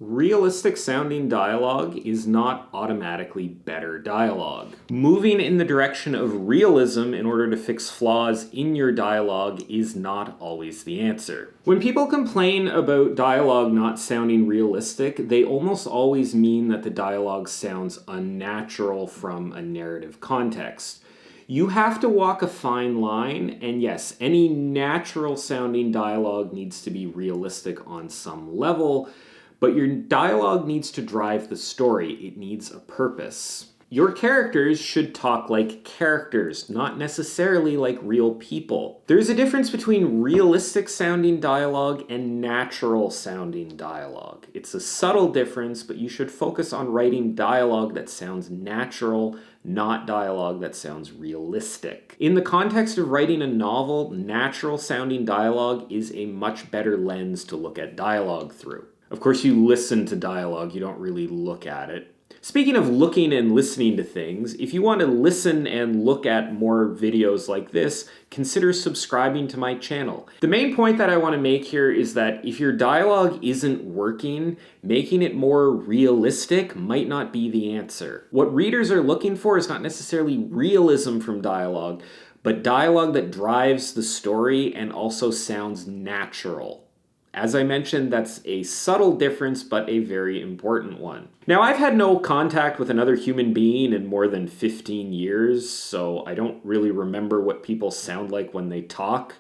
Realistic sounding dialogue is not automatically better dialogue. Moving in the direction of realism in order to fix flaws in your dialogue is not always the answer. When people complain about dialogue not sounding realistic, they almost always mean that the dialogue sounds unnatural from a narrative context. You have to walk a fine line, and yes, any natural sounding dialogue needs to be realistic on some level, but your dialogue needs to drive the story. It needs a purpose. Your characters should talk like characters, not necessarily like real people. There's a difference between realistic sounding dialogue and natural sounding dialogue. It's a subtle difference, but you should focus on writing dialogue that sounds natural, not dialogue that sounds realistic. In the context of writing a novel, natural sounding dialogue is a much better lens to look at dialogue through. Of course, you listen to dialogue, you don't really look at it. Speaking of looking and listening to things, if you want to listen and look at more videos like this, consider subscribing to my channel. The main point that I want to make here is that if your dialogue isn't working, making it more realistic might not be the answer. What readers are looking for is not necessarily realism from dialogue, but dialogue that drives the story and also sounds natural. As I mentioned, that's a subtle difference, but a very important one. Now, I've had no contact with another human being in more than 15 years, so I don't really remember what people sound like when they talk.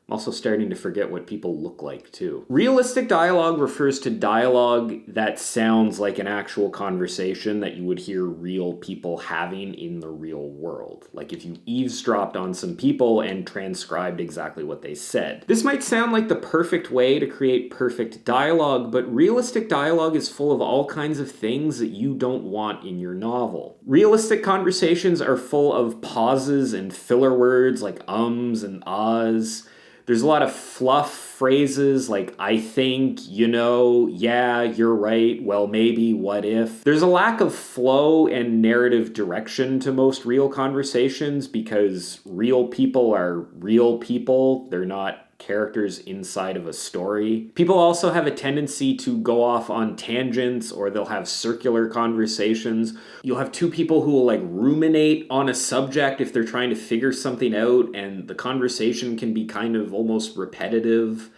I'm also starting to forget what people look like, too. Realistic dialogue refers to dialogue that sounds like an actual conversation that you would hear real people having in the real world. Like if you eavesdropped on some people and transcribed exactly what they said. This might sound like the perfect way to create perfect dialogue, but realistic dialogue is full of all kinds of things that you don't want in your novel. Realistic conversations are full of pauses and filler words like ums and ahs. There's a lot of fluff phrases like I think, you know, yeah, you're right, well maybe, what if. There's a lack of flow and narrative direction to most real conversations because real people are real people. They're not characters inside of a story. People also have a tendency to go off on tangents, or they'll have circular conversations. You'll have two people who will ruminate on a subject if they're trying to figure something out, and the conversation can be kind of almost repetitive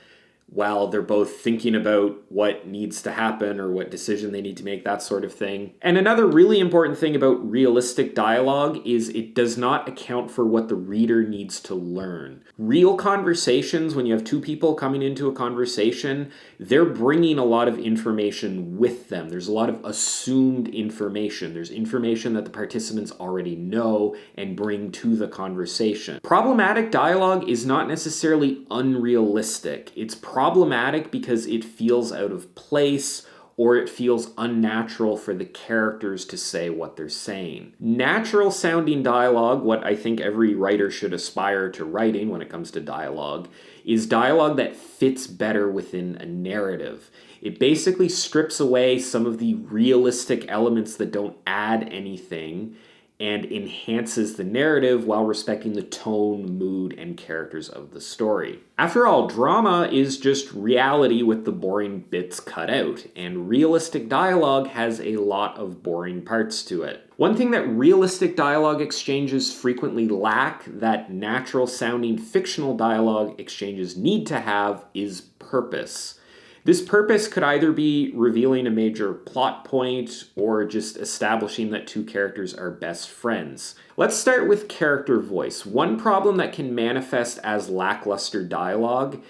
while they're both thinking about what needs to happen or what decision they need to make, that sort of thing. And another really important thing about realistic dialogue is it does not account for what the reader needs to learn. Real conversations, when you have two people coming into a conversation, they're bringing a lot of information with them. There's a lot of assumed information. There's information that the participants already know and bring to the conversation. Problematic dialogue is not necessarily unrealistic. It's problematic because it feels out of place or it feels unnatural for the characters to say what they're saying. Natural sounding dialogue, what I think every writer should aspire to writing when it comes to dialogue, is dialogue that fits better within a narrative. It basically strips away some of the realistic elements that don't add anything and enhances the narrative while respecting the tone, mood, and characters of the story. After all, drama is just reality with the boring bits cut out, and realistic dialogue has a lot of boring parts to it. One thing that realistic dialogue exchanges frequently lack, that natural-sounding fictional dialogue exchanges need to have, is purpose. This purpose could either be revealing a major plot point or just establishing that two characters are best friends. Let's start with character voice. One problem that can manifest as lackluster dialogue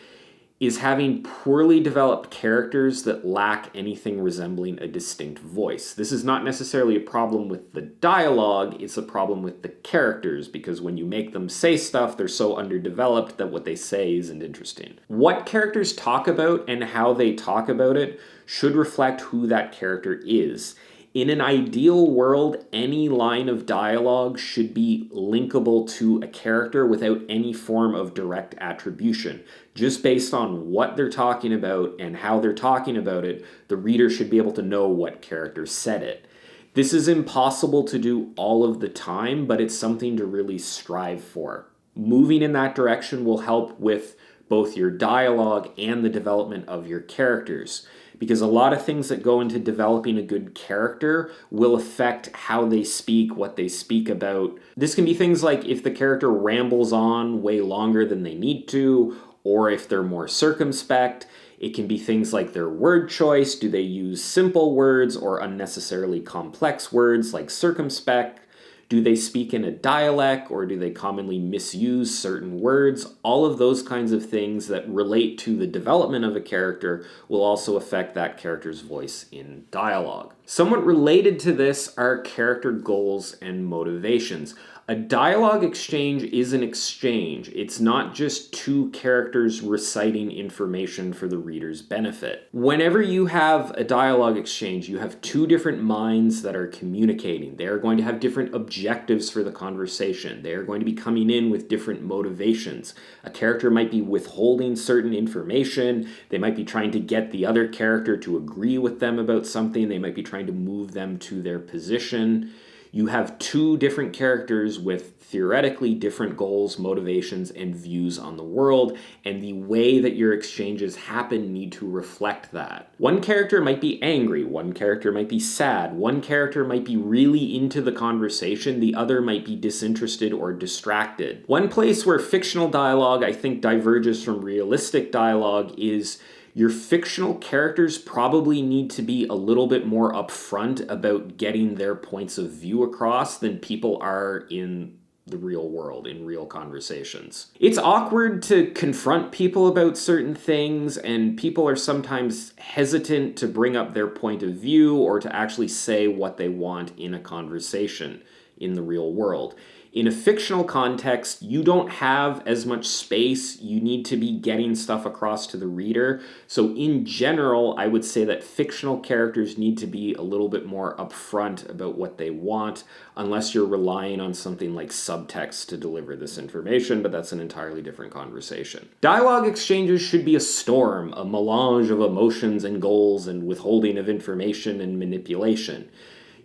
is having poorly developed characters that lack anything resembling a distinct voice. This is not necessarily a problem with the dialogue, it's a problem with the characters, because when you make them say stuff, they're so underdeveloped that what they say isn't interesting. What characters talk about and how they talk about it should reflect who that character is. In an ideal world, any line of dialogue should be linkable to a character without any form of direct attribution. Just based on what they're talking about and how they're talking about it, the reader should be able to know what character said it. This is impossible to do all of the time, but it's something to really strive for. Moving in that direction will help with both your dialogue and the development of your characters. because a lot of things that go into developing a good character will affect how they speak, what they speak about. This can be things like if the character rambles on way longer than they need to, or if they're more circumspect. It can be things like their word choice. Do they use simple words or unnecessarily complex words like circumspect? Do they speak in a dialect or do they commonly misuse certain words? All of those kinds of things that relate to the development of a character will also affect that character's voice in dialogue. Somewhat related to this are character goals and motivations. A dialogue exchange is an exchange. It's not just two characters reciting information for the reader's benefit. Whenever you have a dialogue exchange, you have two different minds that are communicating. They are going to have different objectives for the conversation. They are going to be coming in with different motivations. A character might be withholding certain information. They might be trying to get the other character to agree with them about something. They might be trying to move them to their position. You have two different characters with theoretically different goals, motivations, and views on the world, and the way that your exchanges happen need to reflect that. One character might be angry, one character might be sad, one character might be really into the conversation, the other might be disinterested or distracted. One place where fictional dialogue, I think, diverges from realistic dialogue is your fictional characters probably need to be a little bit more upfront about getting their points of view across than people are in the real world, in real conversations. It's awkward to confront people about certain things, and people are sometimes hesitant to bring up their point of view or to actually say what they want in a conversation in the real world. In a fictional context, you don't have as much space. You need to be getting stuff across to the reader. So in general, I would say that fictional characters need to be a little bit more upfront about what they want, unless you're relying on something like subtext to deliver this information, but that's an entirely different conversation. Dialogue exchanges should be a storm, a melange of emotions and goals and withholding of information and manipulation.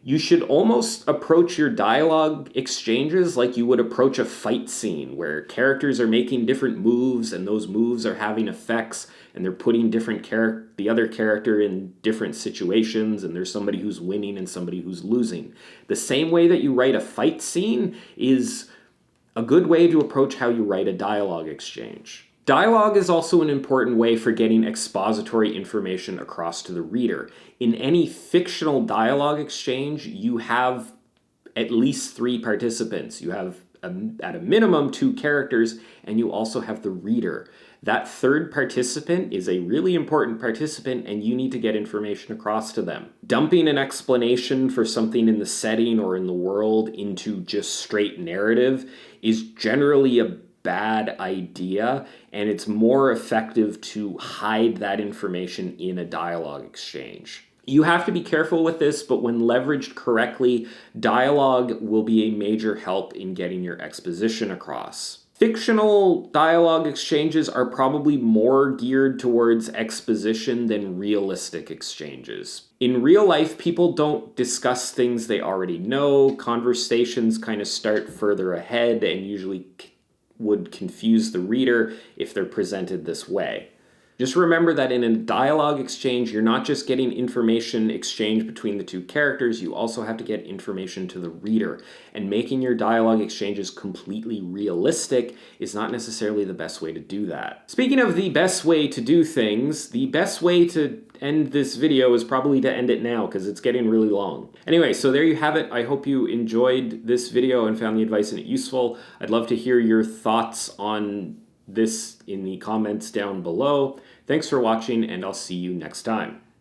You should almost approach your dialogue exchanges like you would approach a fight scene where characters are making different moves and those moves are having effects and they're putting the other character in different situations, and there's somebody who's winning and somebody who's losing. The same way that you write a fight scene is a good way to approach how you write a dialogue exchange. Dialogue is also an important way for getting expository information across to the reader. In any fictional dialogue exchange, you have at least 3 participants. You have, at a minimum, 2 characters, and you also have the reader. That third participant is a really important participant, and you need to get information across to them. Dumping an explanation for something in the setting or in the world into just straight narrative is generally a bad idea, and it's more effective to hide that information in a dialogue exchange. You have to be careful with this, but when leveraged correctly, dialogue will be a major help in getting your exposition across. Fictional dialogue exchanges are probably more geared towards exposition than realistic exchanges. In real life, people don't discuss things they already know. Conversations kind of start further ahead and usually would confuse the reader if they're presented this way. Just remember that in a dialogue exchange, you're not just getting information exchanged between the 2 characters, you also have to get information to the reader. And making your dialogue exchanges completely realistic is not necessarily the best way to do that. Speaking of the best way to do things, the best way to end this video is probably to end it now because it's getting really long. Anyway, so there you have it. I hope you enjoyed this video and found the advice in it useful. I'd love to hear your thoughts on this in the comments down below. Thanks for watching, and I'll see you next time.